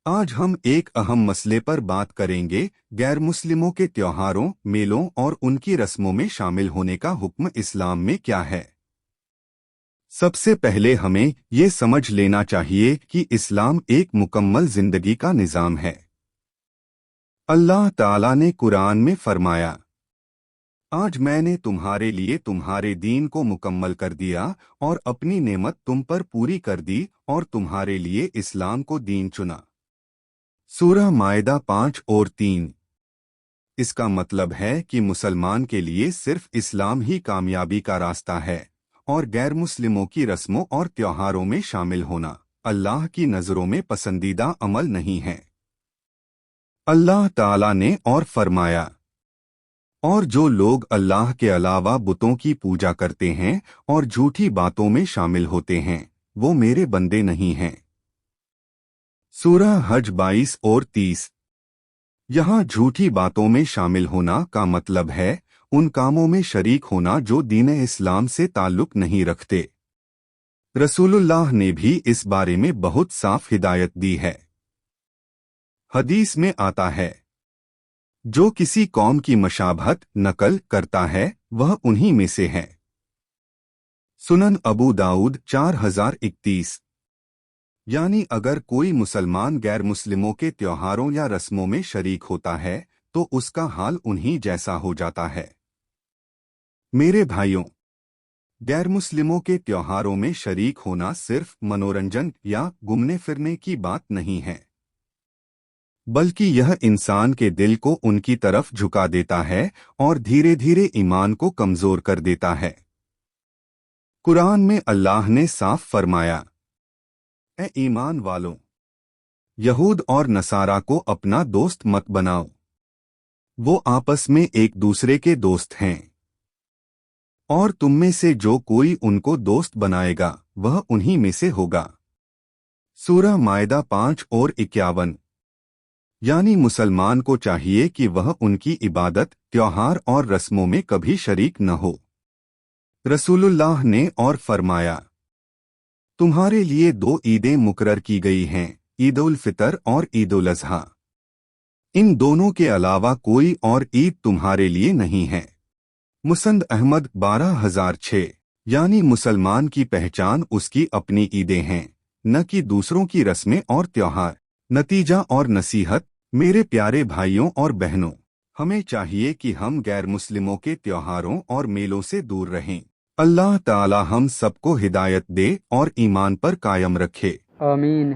آج ہم ایک اہم مسئلے پر بات کریں گے، غیر مسلموں کے تیوہاروں، میلوں اور ان کی رسموں میں شامل ہونے کا حکم اسلام میں کیا ہے۔ سب سے پہلے ہمیں یہ سمجھ لینا چاہیے کہ اسلام ایک مکمل زندگی کا نظام ہے۔ اللہ تعالیٰ نے قرآن میں فرمایا، آج میں نے تمہارے لیے تمہارے دین کو مکمل کر دیا اور اپنی نعمت تم پر پوری کر دی اور تمہارے لیے اسلام کو دین چنا۔ سورہ مائدہ 5 اور 3۔ اس کا مطلب ہے کہ مسلمان کے لیے صرف اسلام ہی کامیابی کا راستہ ہے، اور غیر مسلموں کی رسموں اور تیوہاروں میں شامل ہونا اللہ کی نظروں میں پسندیدہ عمل نہیں ہے۔ اللہ تعالیٰ نے اور فرمایا، اور جو لوگ اللہ کے علاوہ بتوں کی پوجا کرتے ہیں اور جھوٹی باتوں میں شامل ہوتے ہیں، وہ میرے بندے نہیں ہیں۔ سورہ حج 22 اور 30۔ یہاں جھوٹی باتوں میں شامل ہونا کا مطلب ہے ان کاموں میں شریک ہونا جو دین اسلام سے تعلق نہیں رکھتے۔ رسول اللہ نے بھی اس بارے میں بہت صاف ہدایت دی ہے۔ حدیث میں آتا ہے، جو کسی قوم کی مشابہت نقل کرتا ہے وہ انہی میں سے ہے۔ سنن ابو داؤد 4031۔ یعنی اگر کوئی مسلمان غیر مسلموں کے تیوہاروں یا رسموں میں شریک ہوتا ہے تو اس کا حال انہی جیسا ہو جاتا ہے۔ میرے بھائیوں، غیر مسلموں کے تیوہاروں میں شریک ہونا صرف منورنجن یا گھومنے پھرنے کی بات نہیں ہے، بلکہ یہ انسان کے دل کو ان کی طرف جھکا دیتا ہے اور دھیرے دھیرے ایمان کو کمزور کر دیتا ہے۔ قرآن میں اللہ نے صاف فرمایا، اے ایمان والوں، یہود اور نصارہ کو اپنا دوست مت بناؤ، وہ آپس میں ایک دوسرے کے دوست ہیں، اور تم میں سے جو کوئی ان کو دوست بنائے گا وہ انہی میں سے ہوگا۔ سورہ مائدہ 5 اور 51۔ یعنی مسلمان کو چاہیے کہ وہ ان کی عبادت، تیوہار اور رسموں میں کبھی شریک نہ ہو۔ رسول اللہ نے اور فرمایا، تمہارے لیے 2 عیدیں مقرر کی گئی ہیں، عید الفطر اور عید الاضحیٰ۔ ان دونوں کے علاوہ کوئی اور عید تمہارے لیے نہیں ہے۔ مسند احمد 12006۔ یعنی مسلمان کی پہچان اس کی اپنی عیدیں ہیں، نہ کہ دوسروں کی رسمیں اور تیوہار۔ نتیجہ اور نصیحت، میرے پیارے بھائیوں اور بہنوں، ہمیں چاہیے کہ ہم غیر مسلموں کے تیوہاروں اور میلوں سے دور رہیں۔ اللہ تعالی ہم سب کو ہدایت دے اور ایمان پر قائم رکھے۔ آمین۔